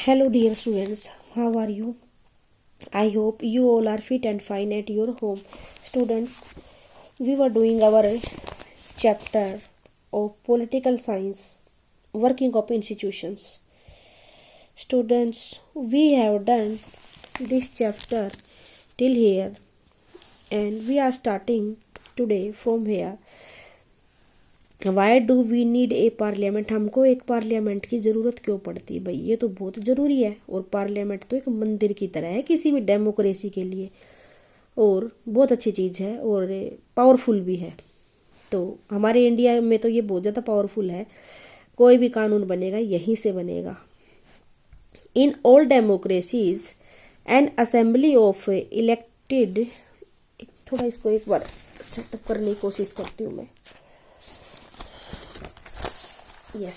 Hello, dear students. How are you? I hope you all are fit and fine at your home. Students, we were doing our chapter of political science, working of institutions. Students, we have done this chapter till here, and we are starting today from here. Why do we need a parliament, हमको एक parliament की ज़रूरत क्यों पड़ती है भाई? ये तो बहुत ज़रूरी है, और पार्लियामेंट तो एक मंदिर की तरह है किसी भी डेमोक्रेसी के लिए, और बहुत अच्छी चीज़ है और पावरफुल भी है। तो हमारे इंडिया में तो ये बहुत ज़्यादा पावरफुल है, कोई भी कानून बनेगा यहीं से बनेगा। In all democracies N assembly of elected, थोड़ा इसको एक बार सेटअप करने की कोशिश करती हूँ मैं। Yes.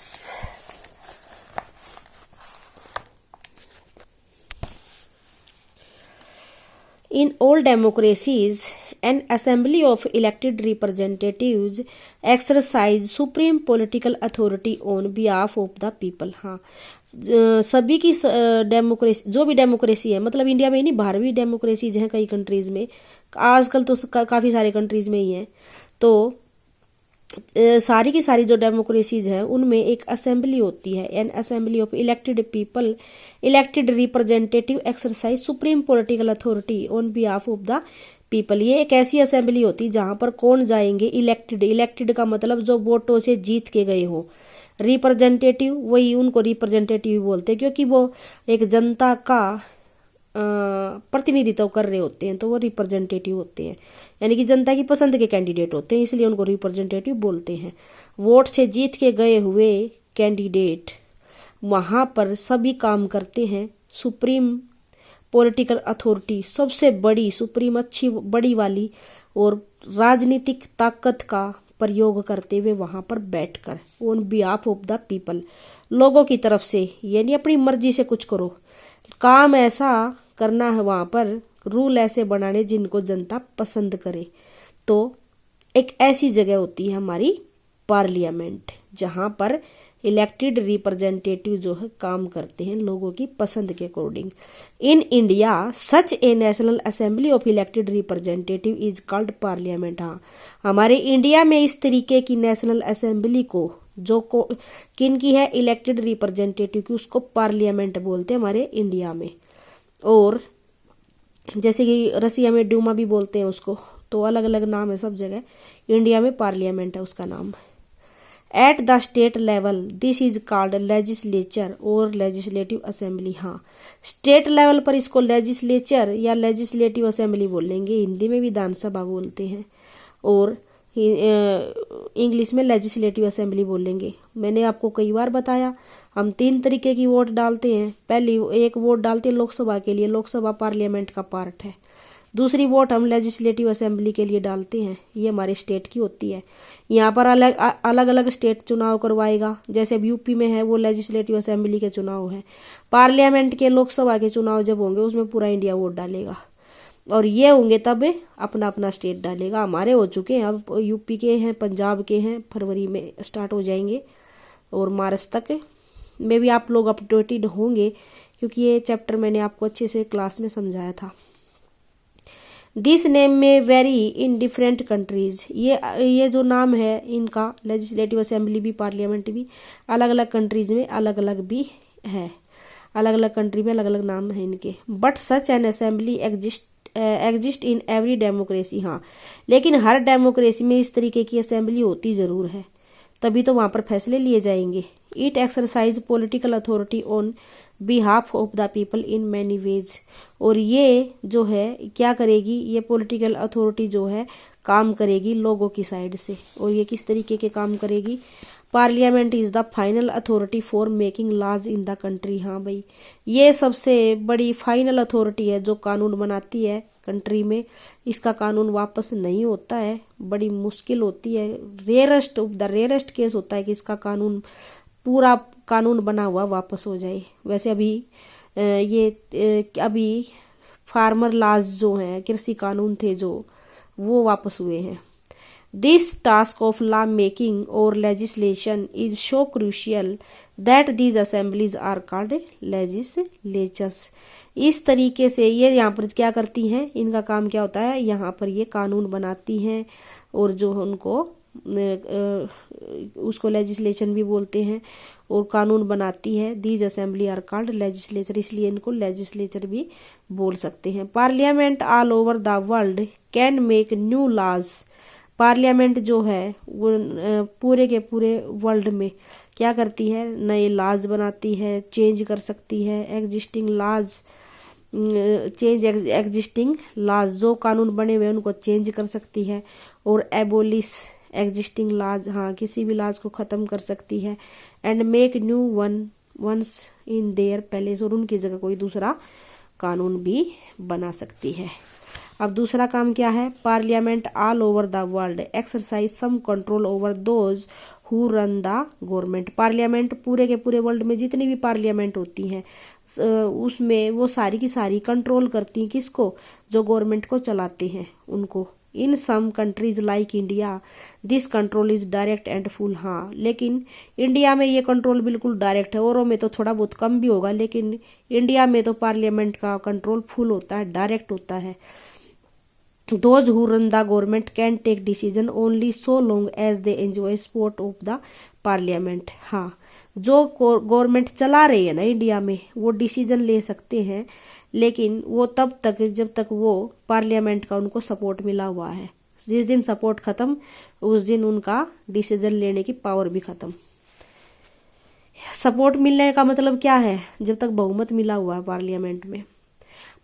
In all democracies, an assembly of elected representatives exercise supreme political authority on behalf of the people। हाँ, सभी की डेमोक्रेसी, जो भी डेमोक्रेसी है, मतलब इंडिया में ही नहीं, बाहर भी डेमोक्रेसीज हैं कई कंट्रीज में, आजकल तो काफ़ी सारे कंट्रीज में ही हैं। तो सारी की सारी जो डेमोक्रेसीज हैं उनमें एक असेंबली होती है, N assembly of elected people, elected representative exercise supreme political authority on behalf of the people. ये एक ऐसी असेंबली होती है जहां पर कौन जाएंगे? इलेक्टेड, इलेक्टेड का मतलब जो वोटों से जीत के गए हो। रिप्रेजेंटेटिव, वही उनको रिप्रेजेंटेटिव बोलते हैं, क्योंकि वो एक जनता का प्रतिनिधित्व कर रहे होते हैं, तो वो रिप्रेजेंटेटिव होते हैं, यानी कि जनता की पसंद के कैंडिडेट होते हैं, इसलिए उनको रिप्रेजेंटेटिव बोलते हैं। वोट से जीत के गए हुए कैंडिडेट वहाँ पर सभी काम करते हैं। सुप्रीम पॉलिटिकल अथॉरिटी, सबसे बड़ी, सुप्रीम अच्छी बड़ी वाली, और राजनीतिक ताकत का प्रयोग करते हुए वहाँ पर बैठकर, on behalf of the people, लोगों की तरफ से, यानी अपनी मर्जी से कुछ करो, काम ऐसा करना है वहाँ पर, रूल ऐसे बनाने जिनको जनता पसंद करे। तो एक ऐसी जगह होती है हमारी पार्लियामेंट, जहाँ पर इलेक्टेड रिप्रेजेंटेटिव जो है काम करते हैं लोगों की पसंद के according. In India such A national assembly of elected representative is called parliament. हाँ, हमारे इंडिया में इस तरीके की नेशनल असेंबली को, जो किन की है? इलेक्टेड रिप्रेजेंटेटिव की, उसको पार्लियामेंट बोलते हैं हमारे इंडिया में। और जैसे कि रसिया में डूमा भी बोलते हैं उसको, तो अलग अलग नाम है सब जगह। इंडिया में पार्लियामेंट है उसका नाम। At the state level this is called legislature और लेजिस्लेटिव असेंबली। हाँ, स्टेट लेवल पर इसको लेजिस्लेचर या लेजिस्लेटिव असेंबली बोलेंगे, हिंदी में विधानसभा बोलते हैं, और इंग्लिश में लेजिस्लेटिव असेंबली बोलेंगे। मैंने आपको कई बार बताया, हम 3 तरीके की वोट डालते हैं। पहली एक वोट डालते हैं लोकसभा के लिए, लोकसभा पार्लियामेंट का पार्ट है। दूसरी वोट हम लेजिस्लेटिव असेंबली के लिए डालते हैं, ये हमारे स्टेट की होती है। यहाँ पर अलग अलग स्टेट चुनाव करवाएगा, जैसे अब यूपी में है वो लेजिस्लेटिव असेंबली के चुनाव है। पार्लियामेंट के, लोकसभा के चुनाव जब होंगे उसमें पूरा इंडिया वोट डालेगा, और ये होंगे तब अपना अपना स्टेट डालेगा। हमारे हो चुके हैं, अब यूपी के हैं, पंजाब के हैं, फरवरी में स्टार्ट हो जाएंगे, और मार्च तक में भी आप लोग अपडेटेड होंगे, क्योंकि ये चैप्टर मैंने आपको अच्छे से क्लास में समझाया था। दिस नेम में वेरी इन डिफरेंट कंट्रीज, ये जो नाम है इनका, लेजिस्लेटिव असेंबली भी पार्लियामेंट भी, अलग अलग कंट्रीज में अलग अलग भी है, अलग अलग कंट्री में अलग अलग नाम है इनके। But such an assembly exist in every democracy. हाँ, लेकिन हर डेमोक्रेसी में इस तरीके की असेंबली होती ज़रूर है, तभी तो वहाँ पर फैसले लिए जाएंगे। It exercise political authority on behalf of the people in many ways. और ये जो है क्या करेगी? ये पॉलिटिकल अथॉरिटी जो है काम करेगी लोगों की साइड से। और ये किस तरीके के काम करेगी? Parliament is the final authority for making laws in the country. हाँ भाई, ये सबसे बड़ी फाइनल अथॉरिटी है जो कानून बनाती है कंट्री में। इसका कानून वापस नहीं होता है, बड़ी मुश्किल होती है, रेयरेस्ट केस होता है कि इसका कानून, पूरा कानून बना हुआ वापस हो जाए। वैसे अभी फार्मर लॉज जो हैं, कृषि कानून थे जो, वो वापस हुए हैं। This task of law making और legislation is so crucial that these assemblies are called legislatures. इस तरीके से ये यहाँ पर क्या करती हैं, इनका काम क्या होता है, यहाँ पर ये कानून बनाती हैं और जो उनको उसको लेजिस्लेशन भी बोलते हैं और कानून बनाती है। These assembly are called legislature, इसलिए इनको लेजिस्लेचर भी बोल सकते हैं। Parliament all over the world can make new laws. Parliament जो है वो पूरे के पूरे वर्ल्ड में क्या करती है, नए लॉज बनाती है, चेंज कर सकती है existing laws, change existing laws, जो कानून बने हुए उनको चेंज कर सकती है, और एबोलिश एग्जिस्टिंग लॉज, हाँ किसी भी लॉज को खत्म कर सकती है, and make new ones in their place, और उनकी जगह कोई दूसरा कानून भी बना सकती है। अब दूसरा काम क्या है, parliament all over the world exercise some control over those who run the government. Parliament पूरे के पूरे वर्ल्ड में जितनी भी पार्लियामेंट होती हैं उसमें वो सारी की सारी कंट्रोल करती हैं, किसको, जो गवर्नमेंट को चलाते हैं उनको। In some countries like India this control is direct and full. हाँ लेकिन इंडिया में ये कंट्रोल बिल्कुल डायरेक्ट है, औरों में तो थोड़ा बहुत कम भी होगा, लेकिन इंडिया में तो पार्लियामेंट का कंट्रोल फुल होता है, डायरेक्ट होता है। Those who run the government can take decision only so long as they enjoy support of the parliament। हाँ जो गवर्नमेंट चला रही है ना इंडिया में, वो डिसीजन ले सकते हैं, लेकिन वो तब तक जब तक वो पार्लियामेंट का उनको सपोर्ट मिला हुआ है। जिस दिन सपोर्ट खत्म उस दिन उनका डिसीजन लेने की पावर भी खत्म। सपोर्ट मिलने का मतलब क्या है, जब तक बहुमत मिला हुआ है पार्लियामेंट में।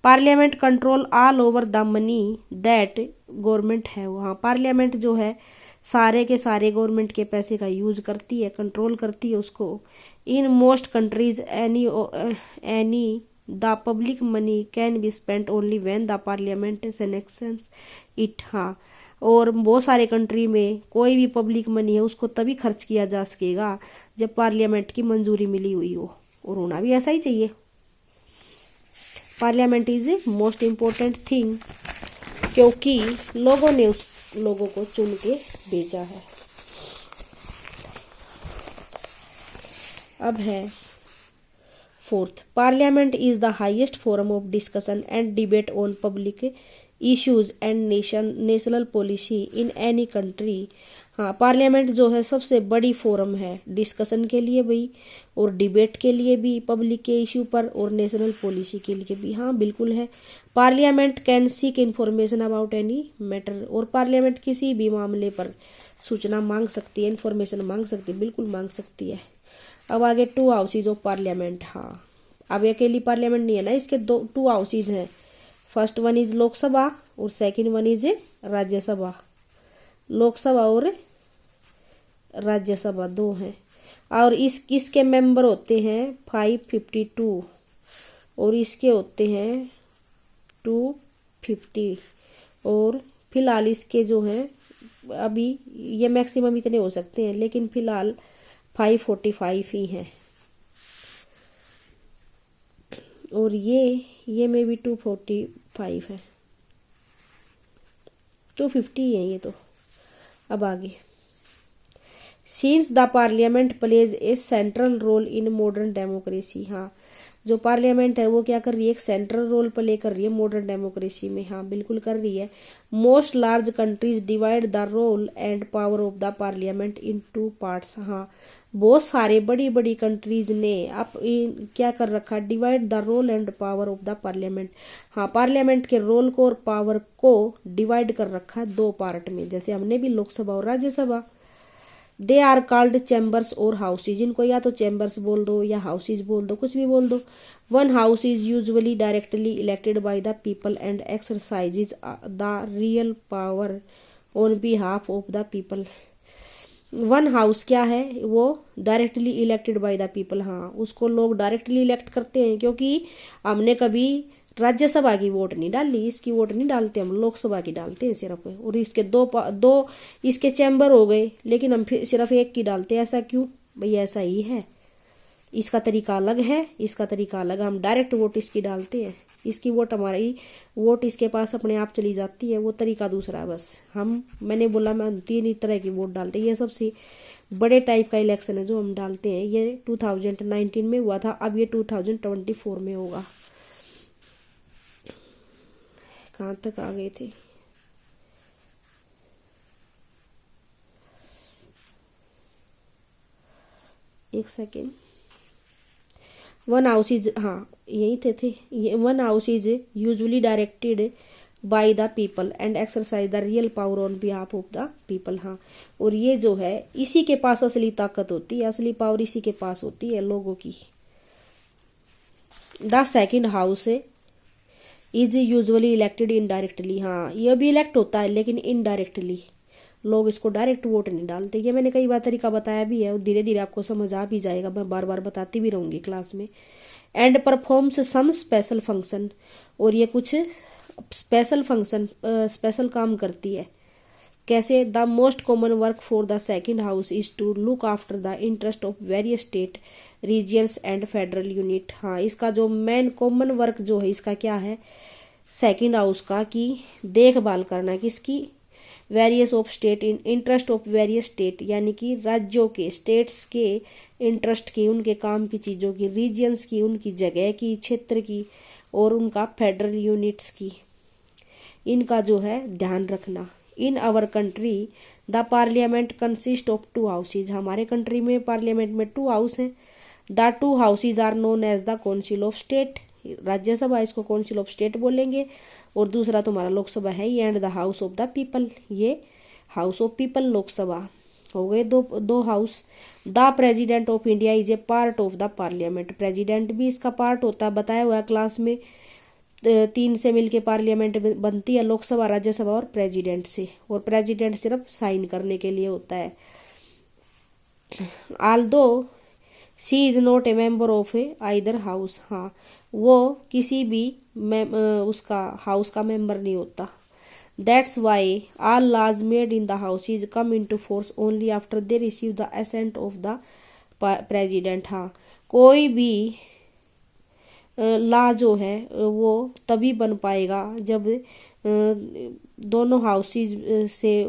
Parliament control all over the money that government है। वहाँ पार्लियामेंट जो है सारे के सारे गवर्नमेंट के पैसे का यूज करती है, कंट्रोल करती है उसको। In most countries any the public money can be spent only when the parliament sanctions it. हाँ और बहुत सारे कंट्री में कोई भी पब्लिक मनी है उसको तभी खर्च किया जा सकेगा जब पार्लियामेंट की मंजूरी मिली हुई हो, और होना भी ऐसा ही चाहिए। Parliament is a most important thing, क्योंकि लोगों ने उस लोगों को चुन के भेजा है। अब है fourth, parliament is the highest forum of discussion and debate on public issues and national policy in any country. हाँ पार्लियामेंट जो है सबसे बड़ी फोरम है डिस्कशन के लिए भी, और डिबेट के लिए भी पब्लिक के इश्यू पर, और नेशनल पॉलिसी के लिए भी। हाँ बिल्कुल है। Parliament can seek information about any matter, और पार्लियामेंट किसी भी मामले पर सूचना मांग सकती है, इन्फॉर्मेशन मांग सकती है, बिल्कुल मांग सकती है। अब आगे टू हाउसेज ऑफ पार्लियामेंट। हाँ अब अकेली पार्लियामेंट नहीं है ना, इसके टू हाउसेज हैं। फर्स्ट वन इज लोकसभा और second one is Rajya Sabha. Lok Sabha और राज्यसभा दो हैं, और इसके मेंबर होते हैं 552 और इसके होते हैं 250, और फिलहाल इसके जो हैं अभी ये मैक्सिमम इतने हो सकते हैं, लेकिन फिलहाल 545 ही हैं, और ये में भी 245 है, 250 है ये तो। अब आगे, since the parliament plays a central role in modern democracy. हाँ जो पार्लियामेंट है वो क्या कर रही है, एक सेंट्रल रोल प्ले कर रही है मॉडर्न डेमोक्रेसी में। हाँ बिल्कुल कर रही है। Most large countries divide the role and power of the parliament in two parts. हाँ बहुत सारे बड़ी बड़ी कंट्रीज ने अब क्या कर रखा, divide the role and power of the parliament. हाँ पार्लियामेंट के रोल को और पावर को डिवाइड कर रखा है दो पार्ट में, जैसे हमने भी लोकसभा और Rajya Sabha. They are called chambers और हाउसेज। इनको या तो चैम्बर्स बोल दो या हाउसेज बोल दो, कुछ भी बोल दो। One house is usually directly elected by the people and exercises the real power on behalf of the people. One house क्या है, वो directly elected by the people. हाँ उसको लोग डायरेक्टली इलेक्ट करते हैं, क्योंकि हमने कभी राज्यसभा की वोट नहीं डाली, इसकी वोट नहीं डालते हम, लोकसभा की डालते हैं सिर्फ। और इसके दो इसके चैम्बर हो गए, लेकिन हम सिर्फ एक की डालते हैं। ऐसा क्यों भाई, ऐसा ही है। इसका तरीका अलग है, इसका तरीका अलग है। हम डायरेक्ट वोट इसकी डालते हैं, इसकी वोट हमारी वोट इसके पास अपने आप चली जाती है, वो तरीका दूसरा है। बस मैंने बोला मैं 3 तरह की वोट डालते हैं। ये सबसे बड़े टाइप का इलेक्शन है जो हम डालते हैं। ये 2019 में हुआ था, अब ये 2024 में होगा। कहाँ तक आ गए थे? एक सेकेंड। वन हाउस इज, हाँ यही थे। One house is usually directed by the people and exercise the real power on behalf of the people. हाँ, और ये जो है इसी के पास असली ताकत होती है, असली पावर इसी के पास होती है लोगों की। The second house is usually elected indirectly. हाँ, यह भी इलेक्ट होता है लेकिन इनडायरेक्टली, लोग इसको डायरेक्ट वोट नहीं डालते। ये मैंने कई बार तरीका बताया भी है और धीरे धीरे आपको समझ आ भी जाएगा, मैं बार बार बताती भी रहूंगी क्लास में। And performs some special function, और ये कुछ स्पेशल फंक्शन, स्पेशल काम करती है। कैसे? The most common work for the second house is to look after the interest of various state, regions and federal unit. हाँ, इसका जो मेन कॉमन वर्क जो है इसका क्या है सेकंड हाउस का, कि देखभाल करना किसकी, various of state, in interest of various state यानी कि राज्यों के, स्टेट्स के इंटरेस्ट की, उनके काम की चीजों की, रीजियंस की, उनकी जगह की, क्षेत्र की, और उनका फेडरल यूनिट्स की, इनका जो है ध्यान रखना। In our country the parliament consist of 2 houses. हमारे कंट्री में पार्लियामेंट में 2 हाउस हैं। The 2 houses are known as the council of state. Rajya Sabha इसको काउंसिल ऑफ स्टेट बोलेंगे, और दूसरा तुम्हारा लोकसभा है ये, and the house of the people, ये हाउस ऑफ पीपल लोकसभा हो गए दो house. The president of India is a part of the parliament. President भी इसका पार्ट होता है, बताया हुआ है क्लास में। 3 से मिलके पार्लियामेंट बनती है, लोकसभा, राज्यसभा और प्रेसिडेंट से, और प्रेसिडेंट सिर्फ साइन करने के लिए होता है। Aldous she is not a member of A either house. हाँ, वो किसी भी उसका हाउस का मेंबर नहीं होता। That's why all laws made in the houses come into force only after they receive the assent of the president. हाँ, कोई भी लॉ जो है वो तभी बन पाएगा जब दोनों हाउसेज से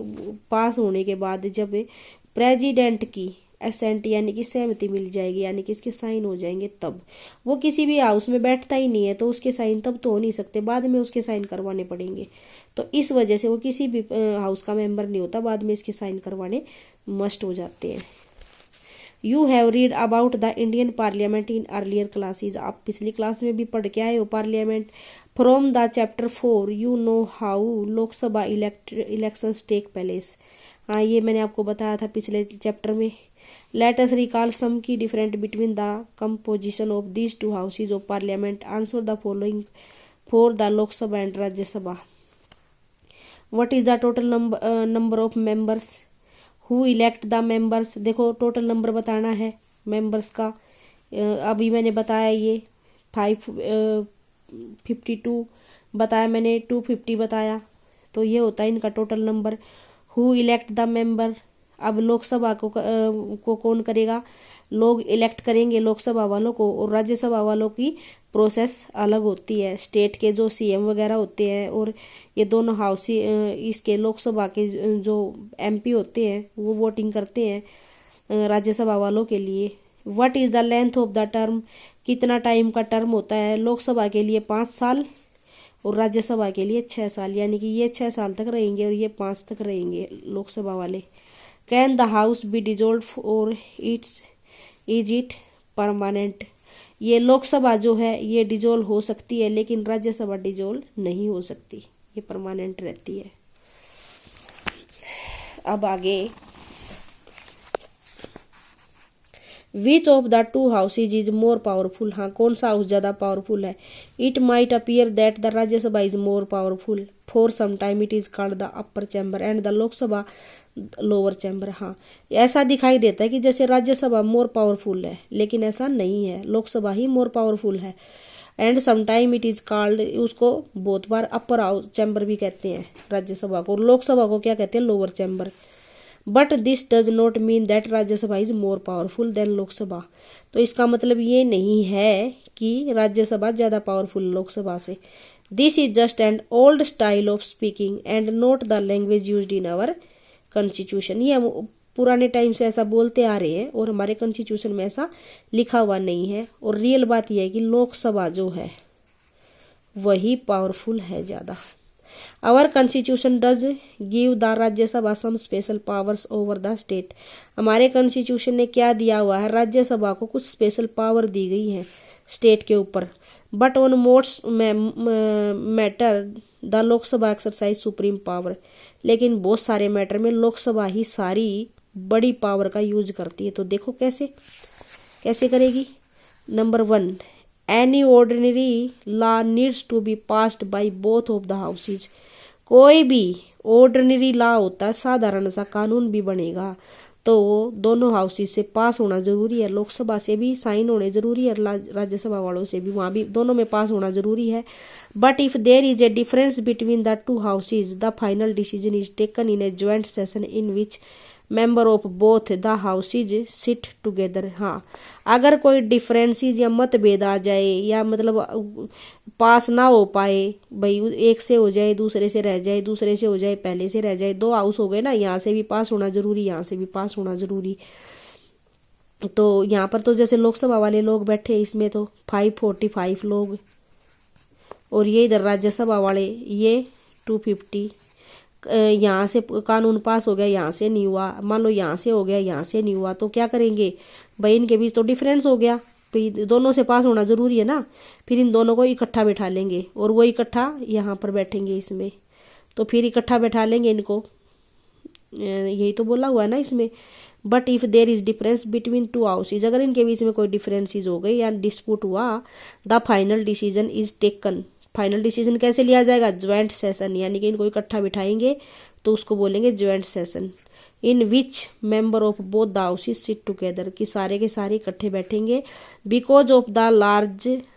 पास होने के बाद जब प्रेसिडेंट की असेंट यानी कि सहमति मिल जाएगी, यानी कि इसके साइन हो जाएंगे तब। वो किसी भी हाउस में बैठता ही नहीं है तो उसके साइन तब तो हो नहीं सकते, बाद में उसके साइन करवाने पड़ेंगे। तो इस वजह से वो किसी भी हाउस का मेंबर नहीं होता, बाद में इसके साइन करवाने मस्ट हो जाते हैं। You have read about the Indian parliament in earlier classes. आप पिछली क्लास में भी पढ़ के आए हो parliament. From the chapter 4 you know how Lok Sabha elections take place. हाँ, ये मैंने आपको बताया था पिछले चैप्टर में। लेट अस रिकॉल सम की different between the composition of these 2 houses of parliament. Answer the following for the Lok Sabha and Rajya Sabha. What is the total number of members who elect the members. देखो टोटल नंबर बताना है members का। अभी मैंने बताया ये 552 बताया मैंने, 250 बताया, तो ये होता है इनका total number. Who elect the member, अब लोकसभा को कौन करेगा, लोग इलेक्ट करेंगे लोकसभा वालों को, और राज्यसभा वालों की प्रोसेस अलग होती है। स्टेट के जो सीएम वगैरह होते हैं और ये दोनों हाउस इसके लोकसभा के जो एमपी होते हैं वो वोटिंग करते हैं राज्यसभा वालों के लिए। What is the length of the term, कितना टाइम का टर्म होता है। लोकसभा के लिए 5 साल और राज्यसभा के लिए 6 साल, यानी कि ये 6 साल तक रहेंगे और ये 5 तक रहेंगे लोकसभा वाले। Can the house B dissolve और इज इट परमानेंट। ये लोकसभा जो है ये डिजोल्व हो सकती है लेकिन राज्यसभा डिजोल्व नहीं हो सकती, ये परमानेंट रहती है। अब आगे, which of the 2 houses is more powerful. हाँ, कौन सा हाउस ज्यादा पावरफुल है। It might appear that the Rajya Sabha is more powerful, for some time it is called the upper chamber and the Lok Sabha lower chamber. हाँ, ऐसा दिखाई देता है कि जैसे राज्यसभा मोर पावरफुल है, लेकिन ऐसा नहीं है, लोकसभा ही मोर पावरफुल है। And sometime it is called, उसको बहुत बार अपर चैम्बर भी कहते हैं राज्यसभा को, लोकसभा को क्या कहते हैं, lower chamber. But this does not mean that Rajya Sabha is more powerful than Lok Sabha. तो इसका मतलब ये नहीं है कि राज्यसभा ज्यादा पावरफुल लोकसभा से। This is just an old style of speaking and not the language used in our constitution. ये हम पुराने टाइम से ऐसा बोलते आ रहे हैं और हमारे कॉन्स्टिट्यूशन में ऐसा लिखा हुआ नहीं है। और रियल बात यह है कि लोकसभा जो है वही पावरफुल है ज्यादा। Our constitution does give the Rajya Sabha some special powers over the state. हमारे कॉन्स्टिट्यूशन ने क्या दिया हुआ है, राज्यसभा को कुछ स्पेशल पावर दी गई है स्टेट के ऊपर। But on most matter the Lok Sabha exercise supreme power. लेकिन बहुत सारे मैटर में लोकसभा ही सारी बड़ी पावर का यूज करती है। तो देखो कैसे कैसे करेगी। Number 1, any ordinary law needs to be passed by both of the houses. कोई भी ऑर्डिनरी लॉ होता है, साधारण सा कानून भी बनेगा तो वो दोनों हाउसेज से पास होना जरूरी है। लोकसभा से भी साइन होने जरूरी है, राज्यसभा वालों से भी, वहां भी दोनों में पास होना जरूरी है। But if there is a difference between the two houses the final decision is taken in a joint session in which member of both the houses sit together. हाँ, अगर कोई डिफरेंसेस या मतभेद आ जाए या मतलब पास ना हो पाए, भाई एक से हो जाए, दूसरे से रह जाए, दूसरे से हो जाए, पहले से रह जाए, 2 हाउस हो गए ना, यहाँ से भी पास होना जरूरी, यहाँ से भी पास होना जरूरी। तो यहाँ पर तो जैसे लोकसभा वाले लोग बैठे, इसमें तो 545 लोग, और ये इधर राज्यसभा वाले ये 250। यहाँ से कानून पास हो गया, यहाँ से नहीं हुआ, मान लो यहाँ से हो गया, यहाँ से नहीं हुआ, तो क्या करेंगे भाई, इनके बीच तो डिफरेंस हो गया, फिर दोनों से पास होना जरूरी है ना, फिर इन दोनों को इकट्ठा बैठा लेंगे और वो इकट्ठा यहाँ पर बैठेंगे इसमें, तो फिर इकट्ठा बैठा लेंगे इनको, यही तो बोला हुआ है ना इसमें। But if there is difference between two houses, अगर इनके बीच में कोई डिफरेंसेस हो गई या डिस्प्यूट हुआ, the final decision is taken. Final decision कैसे लिया जाएगा, ज्वाइंट सेशन, यानी कि इनको इकट्ठा बिठाएंगे तो उसको बोलेंगे joint session. In which member of both the houses sit together, कि सारे के सारे इकट्ठे बैठेंगे। Because of the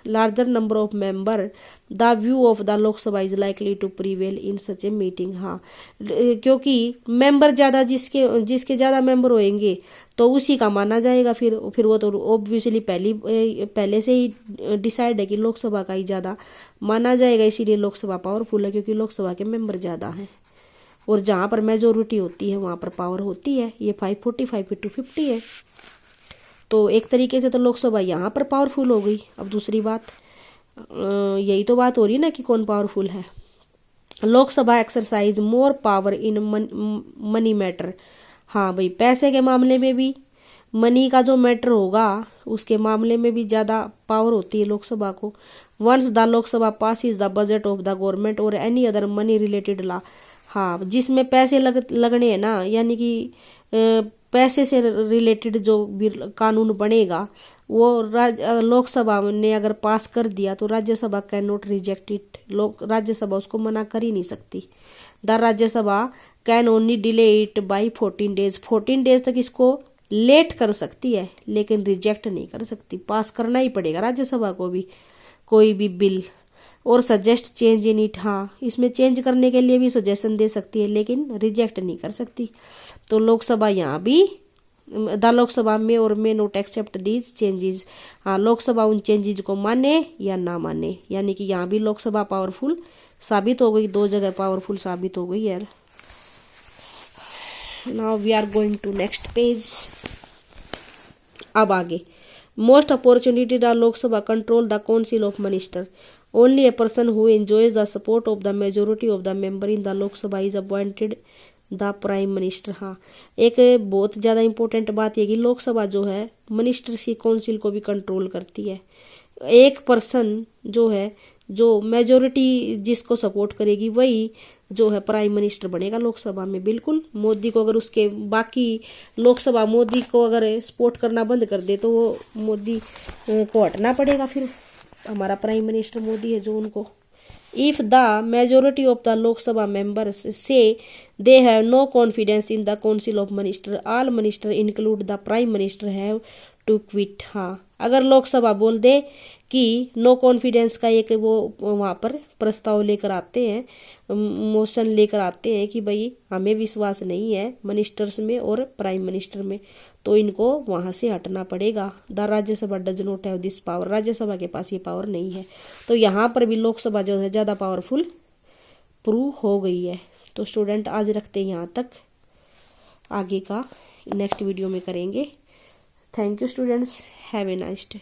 larger number of member the view of the Lok Sabha is likely to prevail in such a meeting. हाँ, क्योंकि मेंबर ज्यादा, जिसके ज्यादा मेंबर होंगे तो उसी का माना जाएगा। फिर वो तो ऑब्वियसली पहले से ही डिसाइड है कि लोकसभा का ही ज्यादा माना जाएगा, इसीलिए लोकसभा पावरफुल है, क्योंकि लोकसभा के मेंबर ज्यादा हैं और जहां पर मेजोरिटी होती है वहां पर पावर होती है। ये 545 to 50 है, तो एक तरीके से तो लोकसभा यहाँ पर पावरफुल हो गई। अब दूसरी बात, यही तो बात हो रही है ना कि कौन पावरफुल है। Lok Sabha exercise more power in money matter. हाँ भाई, पैसे के मामले में भी, मनी का जो मैटर होगा उसके मामले में भी ज्यादा पावर होती है लोकसभा को। Once the Lok Sabha passes the budget of the government और any other money related law. हाँ, जिसमें पैसे लगने हैं ना, यानी कि पैसे से रिलेटेड जो भी कानून बनेगा वो लोकसभा ने अगर पास कर दिया तो Rajya Sabha can not reject it. Rajya Sabha उसको मना कर ही नहीं सकती। The Rajya Sabha can only delay it by 14 days. 14 days तक इसको लेट कर सकती है, लेकिन रिजेक्ट नहीं कर सकती। पास करना ही पड़ेगा राज्यसभा को भी कोई भी बिल। और सजेस्ट चेंज इन इट। हाँ, इसमें चेंज करने के लिए भी सजेशन दे सकती है, लेकिन रिजेक्ट नहीं कर सकती। तो लोकसभा यहाँ भी, द लोकसभा में और मे नोट एक्सेप्ट दीज चेंजेस। हाँ, लोकसभा उन चेंजेस को माने या ना माने, यानी कि यहाँ भी लोकसभा पावरफुल साबित हो गई, 2 जगह पावरफुल साबित हो गई यार। Now we are going to next page. अब आगे, most opportunity the Lok Sabha control the council of minister. Only a person who enjoys the support of the majority of the member in the Lok Sabha is appointed the Prime Minister। हाँ, एक बहुत ज्यादा important बात ये कि लोकसभा जो है ministers की काउंसिल को भी कंट्रोल करती है। एक पर्सन जो है, जो मेजोरिटी जिसको सपोर्ट करेगी वही जो है प्राइम मिनिस्टर बनेगा लोकसभा में। बिल्कुल, मोदी को अगर उसके बाकी लोकसभा मोदी को अगर सपोर्ट करना बंद कर दे तो वो मोदी को हटना पड़ेगा, फिर हमारा प्राइम मिनिस्टर मोदी है जो उनको। If the majority of the Lok Sabha members से they have no confidence in the council of minister, all minister include the prime minister have to quit. हाँ, अगर लोकसभा बोल दे कि नो कॉन्फिडेंस का एक वो वहां पर प्रस्ताव लेकर आते हैं, मोशन लेकर आते हैं कि भाई हमें विश्वास नहीं है मिनिस्टर्स में और प्राइम मिनिस्टर में, तो इनको वहां से हटना पड़ेगा। The Rajya Sabha does not have this power, Rajya Sabha के पास ये पावर नहीं है। तो यहाँ पर भी लोकसभा जो है ज्यादा पावरफुल प्रूव हो गई है। तो स्टूडेंट आज रखते हैं यहाँ तक, आगे का नेक्स्ट वीडियो में करेंगे। Thank you students, have a nice day.